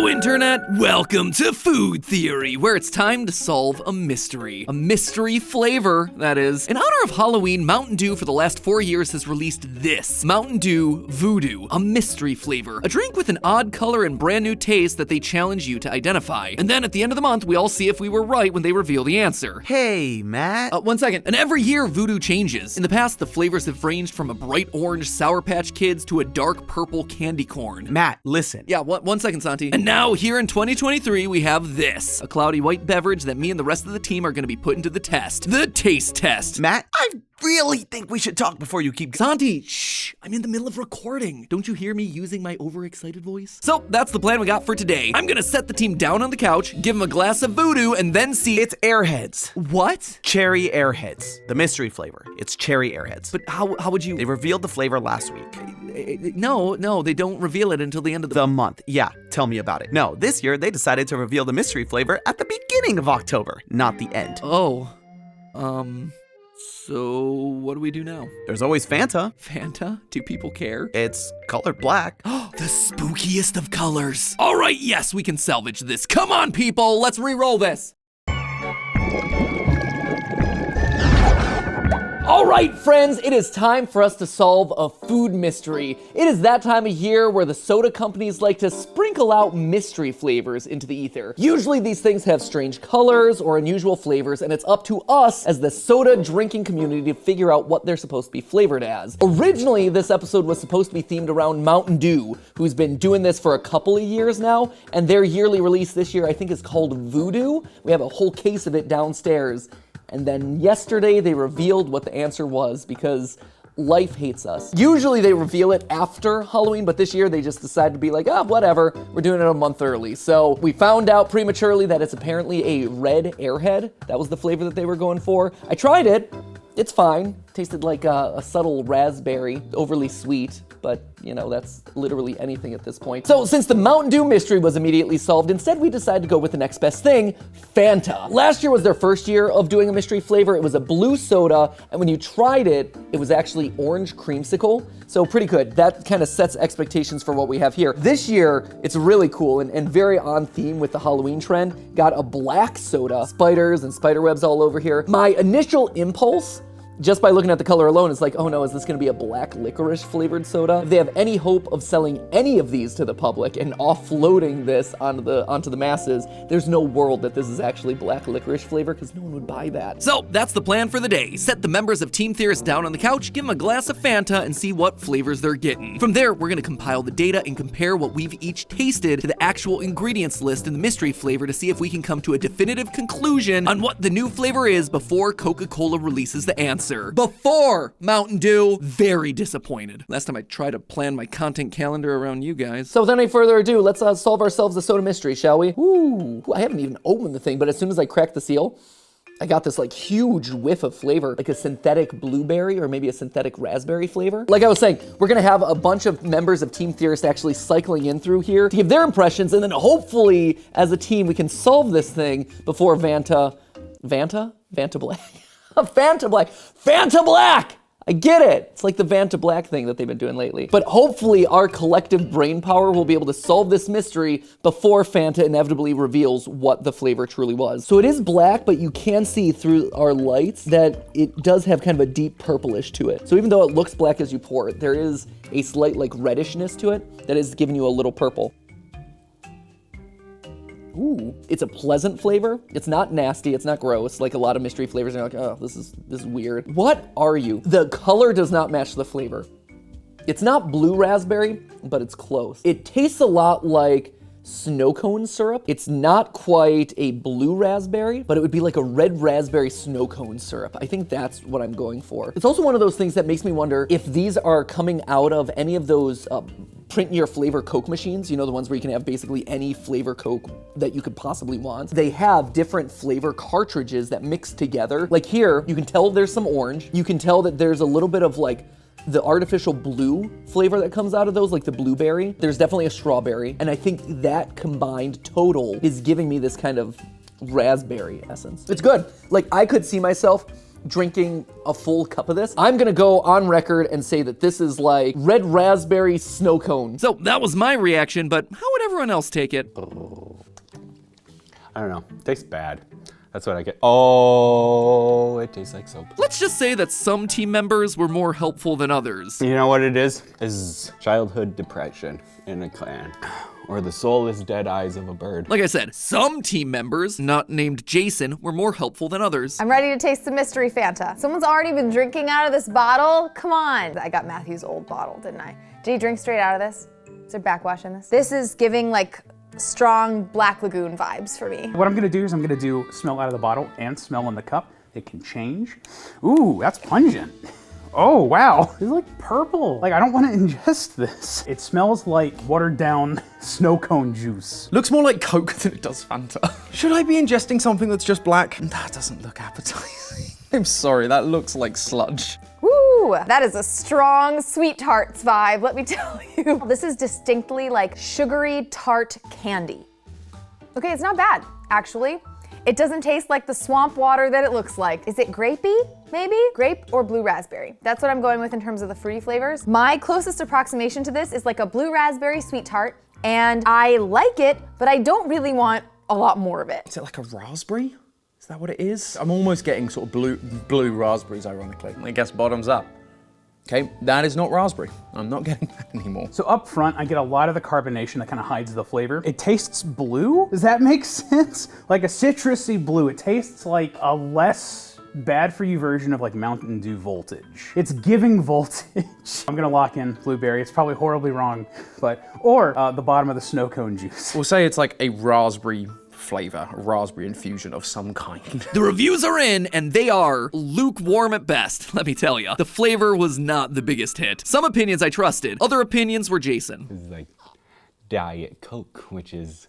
Hello, Internet! Welcome to Food Theory, where it's time to solve a mystery. A mystery flavor, that is. In honor of Halloween, Mountain Dew for the last 4 years has released this. Mountain Dew Voodoo, a mystery flavor. A drink with an odd color and brand new taste that they challenge you to identify. And then at the end of the month, we all see if we were right when they reveal the answer. Hey, Matt. 1 second. And every year, Voodoo changes. In the past, the flavors have ranged from a bright orange Sour Patch Kids to a dark purple candy corn. Matt, listen. Yeah, 1 second, Santi. And now, here in 2023, we have this. A cloudy white beverage that me and the rest of the team are gonna be putting to the test. The taste test. Matt, I really think we should talk before you keep... Santi, shh, I'm in the middle of recording. Don't you hear me using my overexcited voice? So, that's the plan we got for today. I'm gonna set the team down on the couch, give them a glass of Voodoo, and then see... It's Airheads. What? Cherry Airheads. The mystery flavor. It's cherry Airheads. But how would you... They revealed the flavor last week. No, they don't reveal it until the end of the month. Yeah, tell me about it. No, this year they decided to reveal the mystery flavor at the beginning of October, not the end. Oh, so what do we do now? There's always Fanta. Fanta? Do people care? It's colored black. The spookiest of colors. All right, yes, we can salvage this. Come on, people, let's re-roll this. All right, friends, it is time for us to solve a food mystery. It is that time of year where the soda companies like to sprinkle out mystery flavors into the ether. Usually these things have strange colors or unusual flavors, and it's up to us as the soda drinking community to figure out what they're supposed to be flavored as. Originally, this episode was supposed to be themed around Mountain Dew, who's been doing this for a couple of years now, and their yearly release this year I think is called Voodoo. We have a whole case of it downstairs. And then yesterday they revealed what the answer was because life hates us. Usually they reveal it after Halloween, but this year they just decided to be like, whatever, we're doing it a month early. So we found out prematurely that it's apparently a red Airhead. That was the flavor that they were going for. I tried it. It's fine. Tasted like a subtle raspberry, overly sweet, but you know, that's literally anything at this point. So since the Mountain Dew mystery was immediately solved, instead we decided to go with the next best thing, Fanta. Last year was their first year of doing a mystery flavor. It was a blue soda, and when you tried it, it was actually orange creamsicle. So pretty good. That kind of sets expectations for what we have here. This year, it's really cool and very on theme with the Halloween trend. Got a black soda, spiders and spider webs all over here. My initial impulse, just by looking at the color alone, it's like, oh no, is this gonna be a black licorice flavored soda? If they have any hope of selling any of these to the public and offloading this onto the masses, there's no world that this is actually black licorice flavor because no one would buy that. So that's the plan for the day. Set the members of Team Theorist down on the couch, give them a glass of Fanta and see what flavors they're getting. From there, we're gonna compile the data and compare what we've each tasted to the actual ingredients list in the mystery flavor to see if we can come to a definitive conclusion on what the new flavor is before Coca-Cola releases the answer. Before Mountain Dew, very disappointed. Last time I tried to plan my content calendar around you guys. So without any further ado, let's solve ourselves a soda mystery, shall we? Ooh, I haven't even opened the thing, but as soon as I cracked the seal, I got this like huge whiff of flavor, like a synthetic blueberry or maybe a synthetic raspberry flavor. Like I was saying, we're gonna have a bunch of members of Team Theorist actually cycling in through here to give their impressions, and then hopefully as a team we can solve this thing before Fanta Black. Fanta Black! I get it. It's like the Fanta Black thing that they've been doing lately. But hopefully our collective brain power will be able to solve this mystery before Fanta inevitably reveals what the flavor truly was. So it is black, but you can see through our lights that it does have kind of a deep purplish to it. So even though it looks black as you pour it, there is a slight like redishness to it that is giving you a little purple. Ooh, it's a pleasant flavor. It's not nasty, it's not gross, like a lot of mystery flavors are like, oh, this is weird. What are you? The color does not match the flavor. It's not blue raspberry, but it's close. It tastes a lot like snow cone syrup. It's not quite a blue raspberry, but it would be like a red raspberry snow cone syrup. I think that's what I'm going for. It's also one of those things that makes me wonder if these are coming out of any of those print your flavor Coke machines, you know, the ones where you can have basically any flavor Coke that you could possibly want. They have different flavor cartridges that mix together. Like here, you can tell there's some orange. You can tell that there's a little bit of like the artificial blue flavor that comes out of those, like the blueberry. There's definitely a strawberry. And I think that combined total is giving me this kind of raspberry essence. It's good. Like I could see myself drinking a full cup of this. I'm gonna go on record and say that this is like red raspberry snow cone. So that was my reaction, but how would everyone else take it? I don't know. It tastes bad. That's what I get. Oh, it tastes like soap. Let's just say that some team members were more helpful than others. You know what it is? Is childhood depression in a clan. Or the soulless dead eyes of a bird. Like I said, some team members, not named Jason, were more helpful than others. I'm ready to taste the mystery Fanta. Someone's already been drinking out of this bottle? Come on. I got Matthew's old bottle, didn't I? Did he drink straight out of this? Is there backwash in this? This is giving like strong Black Lagoon vibes for me. What I'm gonna do is I'm gonna do smell out of the bottle and smell in the cup. It can change. Ooh, that's pungent. Oh, wow. It's like purple. Like, I don't want to ingest this. It smells like watered down snow cone juice. Looks more like Coke than it does Fanta. Should I be ingesting something that's just black? That doesn't look appetizing. I'm sorry, that looks like sludge. Woo, that is a strong sweet tarts vibe, let me tell you. This is distinctly like sugary tart candy. Okay, it's not bad, actually. It doesn't taste like the swamp water that it looks like. Is it grapey, maybe? Grape or blue raspberry. That's what I'm going with in terms of the fruity flavors. My closest approximation to this is like a blue raspberry sweet tart, and I like it, but I don't really want a lot more of it. Is it like a raspberry? Is that what it is? I'm almost getting sort of blue raspberries, ironically. I guess bottoms up. Okay, that is not raspberry. I'm not getting that anymore. So up front, I get a lot of the carbonation that kind of hides the flavor. It tastes blue? Does that make sense? Like a citrusy blue. It tastes like a less bad for you version of like Mountain Dew voltage. It's giving voltage. I'm gonna lock in blueberry. It's probably horribly wrong, or the bottom of the snow cone juice. We'll say it's like a raspberry flavor, a raspberry infusion of some kind. The reviews are in, and they are lukewarm at best, let me tell you. The flavor was not the biggest hit. Some opinions I trusted, other opinions were Jason. This is like Diet Coke, which is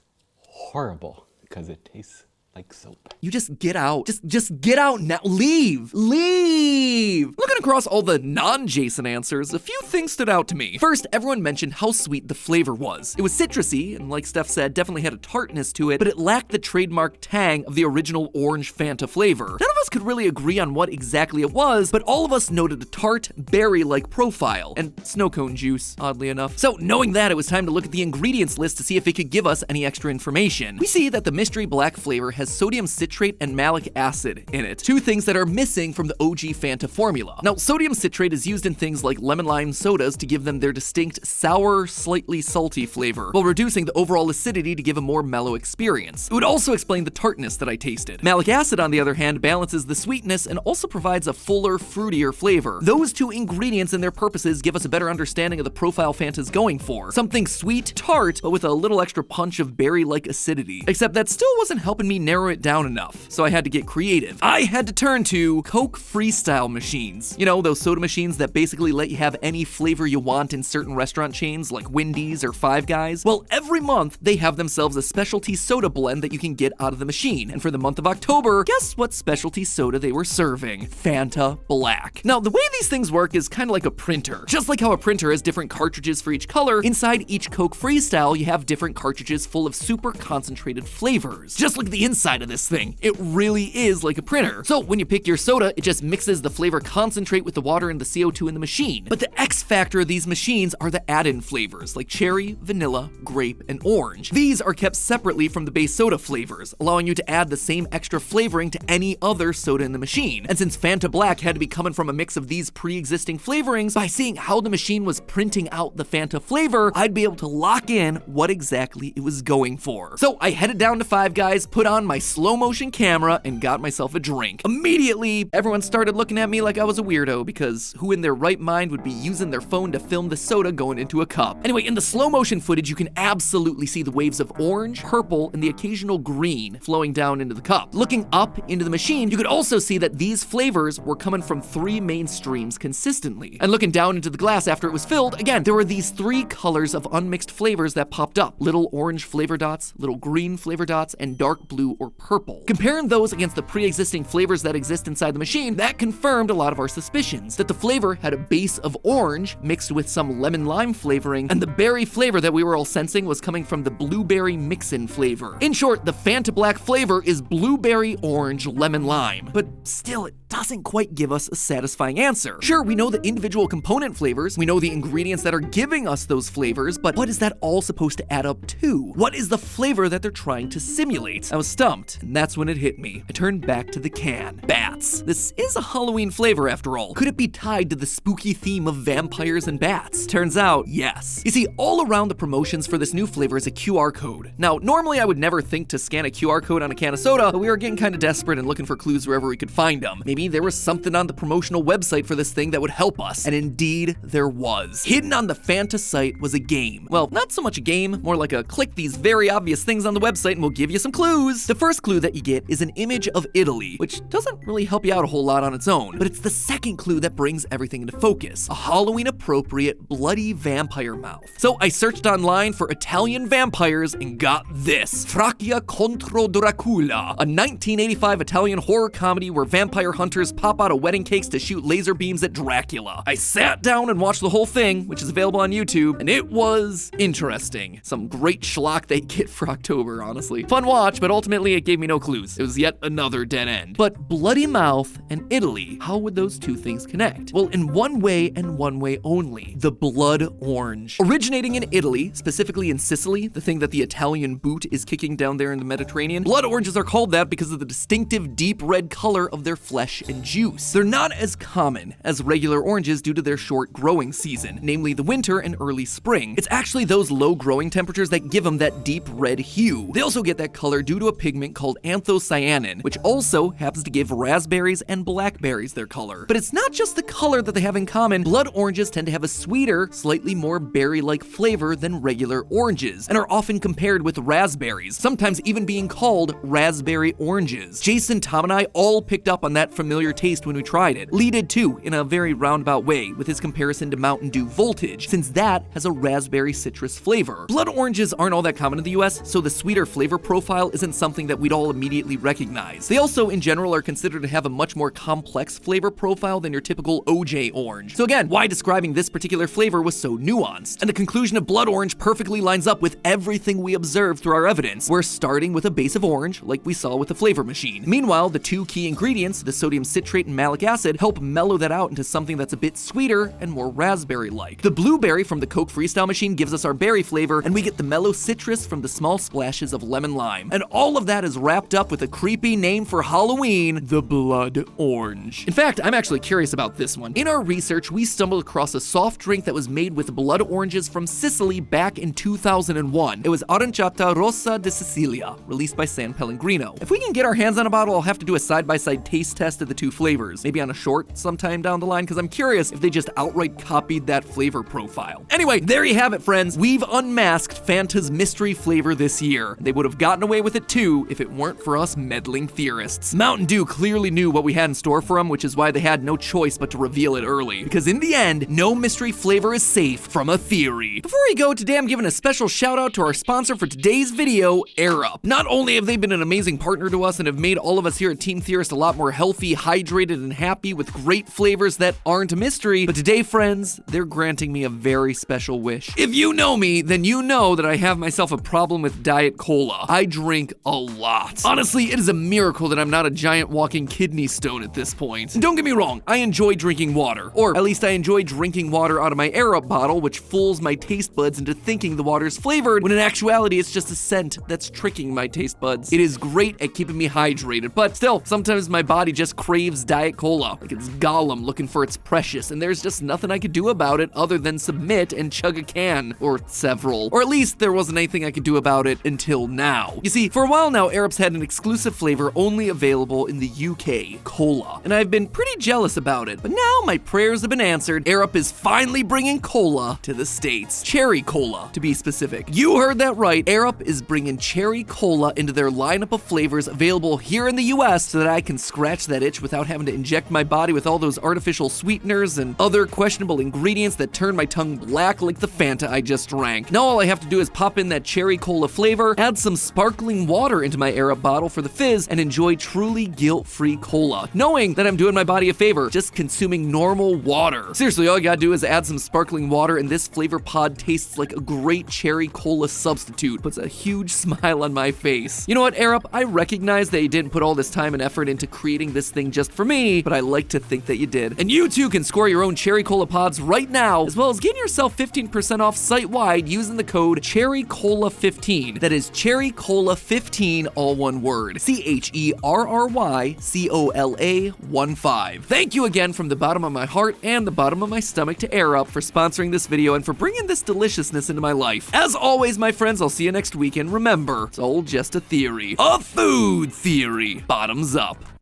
horrible because it tastes like soap. You just get out. Just get out now. Leave. Looking across all the non-Jason answers, a few things stood out to me. First, everyone mentioned how sweet the flavor was. It was citrusy, and like Steph said, definitely had a tartness to it, but it lacked the trademark tang of the original orange Fanta flavor. None of us could really agree on what exactly it was, but all of us noted a tart, berry-like profile, and snow cone juice, oddly enough. So knowing that, it was time to look at the ingredients list to see if it could give us any extra information. We see that the mystery black flavor has sodium citrate and malic acid in it, two things that are missing from the OG Fanta formula. Now, sodium citrate is used in things like lemon lime sodas to give them their distinct sour, slightly salty flavor, while reducing the overall acidity to give a more mellow experience. It would also explain the tartness that I tasted. Malic acid, on the other hand, balances the sweetness and also provides a fuller, fruitier flavor. Those two ingredients and their purposes give us a better understanding of the profile Fanta's going for. Something sweet, tart, but with a little extra punch of berry-like acidity. Except that still wasn't helping me narrow it down enough, so I had to get creative. I had to turn to Coke Freestyle machines. You know, those soda machines that basically let you have any flavor you want in certain restaurant chains like Wendy's or Five Guys. Well, every month they have themselves a specialty soda blend that you can get out of the machine. And for the month of October, guess what specialty soda they were serving? Fanta Black. Now, the way these things work is kind of like a printer. Just like how a printer has different cartridges for each color, inside each Coke Freestyle you have different cartridges full of super concentrated flavors. Just like the inside of this thing. It really is like a printer. So when you pick your soda, it just mixes the flavor concentrate with the water and the CO2 in the machine. But the X factor of these machines are the add-in flavors like cherry, vanilla, grape, and orange. These are kept separately from the base soda flavors, allowing you to add the same extra flavoring to any other soda in the machine. And since Fanta Black had to be coming from a mix of these pre-existing flavorings, by seeing how the machine was printing out the Fanta flavor, I'd be able to lock in what exactly it was going for. So I headed down to Five Guys, put on my slow motion camera, and got myself a drink. Immediately, everyone started looking at me like I was a weirdo, because who in their right mind would be using their phone to film the soda going into a cup? Anyway, in the slow motion footage, you can absolutely see the waves of orange, purple, and the occasional green flowing down into the cup. Looking up into the machine, you could also see that these flavors were coming from three main streams consistently. And looking down into the glass after it was filled, again, there were these three colors of unmixed flavors that popped up. Little orange flavor dots, little green flavor dots, and dark blue blue, or purple. Comparing those against the pre-existing flavors that exist inside the machine, that confirmed a lot of our suspicions, that the flavor had a base of orange mixed with some lemon lime flavoring, and the berry flavor that we were all sensing was coming from the blueberry mix-in flavor. In short, the Fanta Black flavor is blueberry, orange, lemon lime. But still, it doesn't quite give us a satisfying answer. Sure, we know the individual component flavors, we know the ingredients that are giving us those flavors, but what is that all supposed to add up to? What is the flavor that they're trying to simulate? I was stumped, and that's when it hit me. I turned back to the can. Bats. This is a Halloween flavor after all. Could it be tied to the spooky theme of vampires and bats? Turns out, yes. You see, all around the promotions for this new flavor is a QR code. Now, normally I would never think to scan a QR code on a can of soda, but we were getting kind of desperate and looking for clues wherever we could find them. Maybe there was something on the promotional website for this thing that would help us. And indeed, there was. Hidden on the Fanta site was a game. Well, not so much a game, more like a click these very obvious things on the website and we'll give you some clues. The first clue that you get is an image of Italy, which doesn't really help you out a whole lot on its own, but it's the second clue that brings everything into focus. A Halloween-appropriate bloody vampire mouth. So I searched online for Italian vampires and got this. Fracchia contro Dracula, a 1985 Italian horror comedy where vampire hunters pop out of wedding cakes to shoot laser beams at Dracula. I sat down and watched the whole thing, which is available on YouTube, and it was interesting. Some great schlock they get for October, honestly. Fun watch, but ultimately it gave me no clues. It was yet another dead end. But bloody mouth and Italy, how would those two things connect? Well, in one way and one way only. The blood orange. Originating in Italy, specifically in Sicily, the thing that the Italian boot is kicking down there in the Mediterranean, blood oranges are called that because of the distinctive deep red color of their flesh and juice. They're not as common as regular oranges due to their short growing season, namely the winter and early spring. It's actually those low growing temperatures that give them that deep red hue. They also get that color due to a pigment called anthocyanin, which also happens to give raspberries and blackberries their color. But it's not just the color that they have in common. Blood oranges tend to have a sweeter, slightly more berry-like flavor than regular oranges, and are often compared with raspberries, sometimes even being called raspberry oranges. Jason, Tom, and I all picked up on that familiar taste when we tried it. Lee did too, in a very roundabout way, with his comparison to Mountain Dew Voltage, since that has a raspberry citrus flavor. Blood oranges aren't all that common in the US, so the sweeter flavor profile isn't something that we'd all immediately recognize. They also, in general, are considered to have a much more complex flavor profile than your typical OJ orange. So again, why describing this particular flavor was so nuanced. And the conclusion of blood orange perfectly lines up with everything we observed through our evidence. We're starting with a base of orange, like we saw with the flavor machine. Meanwhile, the two key ingredients, the sodium citrate and malic acid, help mellow that out into something that's a bit sweeter and more raspberry-like. The blueberry from the Coke Freestyle machine gives us our berry flavor, and we get the mellow citrus from the small splashes of lemon lime. And all of that is wrapped up with a creepy name for Halloween, the blood orange. In fact, I'm actually curious about this one. In our research, we stumbled across a soft drink that was made with blood oranges from Sicily back in 2001. It was Aranciata Rossa di Sicilia, released by San Pellegrino. If we can get our hands on a bottle, I'll have to do a side-by-side taste test of the two flavors, maybe on a short sometime down the line, because I'm curious if they just outright copied that flavor profile. Anyway, there you have it, friends. We've unmasked Fanta's mystery flavor this year. They would have gotten away with it too if it weren't for us meddling theorists. Mountain Dew clearly knew what we had in store for them, which is why they had no choice but to reveal it early. Because in the end, no mystery flavor is safe from a theory. Before we go, today I'm giving a special shout out to our sponsor for today's video, AirUp. Not only have they been an amazing partner to us and have made all of us here at Team Theorist a lot more healthy, hydrated, and happy with great flavors that aren't a mystery, but today, friends, they're granting me a very special wish. If you know me, then you know that I have myself a problem with Diet Cola. I drink a lot. Honestly, it is a miracle that I'm not a giant walking kidney stone at this point. And don't get me wrong, I enjoy drinking water, or at least I enjoy drinking water out of my AirUp bottle, which fools my taste buds into thinking the water's flavored, when in actuality it's just a scent that's tricking my taste buds. It is great at keeping me hydrated, but still, sometimes my body just craves Diet Cola, like it's Gollum looking for its precious, and there's just nothing I could do about it other than submit and chug a can, or several. Or at least there wasn't anything I could do about it until now. You see, for a while now, AirUp's had an exclusive flavor only available in the UK, cola, and I've been pretty jealous about it, but now my prayers have been answered. AirUp is finally bringing cola to the States. Cherry cola, to be specific. You heard that right. AirUp is bringing cherry cola into their lineup of flavors available here in the US so that I can scratch that itch without having to inject my body with all those artificial sweeteners and other questionable ingredients that turn my tongue black like the Fanta I just drank. Now all I have to do is pop in that cherry cola flavor, add some sparkling water into my Air Up bottle for the fizz and enjoy truly guilt-free cola, knowing that I'm doing my body a favor, just consuming normal water. Seriously, all you gotta do is add some sparkling water and this flavor pod tastes like a great cherry cola substitute. Puts a huge smile on my face. You know what, Air Up? I recognize that you didn't put all this time and effort into creating this thing just for me, but I like to think that you did. And you too can score your own cherry cola pods right now, as well as getting yourself 15% off site-wide using the code CherryCola15. That is CherryCola15, all one word. CherryCola15. Thank you again from the bottom of my heart and the bottom of my stomach to Air Up for sponsoring this video and for bringing this deliciousness into my life. As always, my friends, I'll see you next week, and remember, it's all just a theory. A food theory. Bottoms up.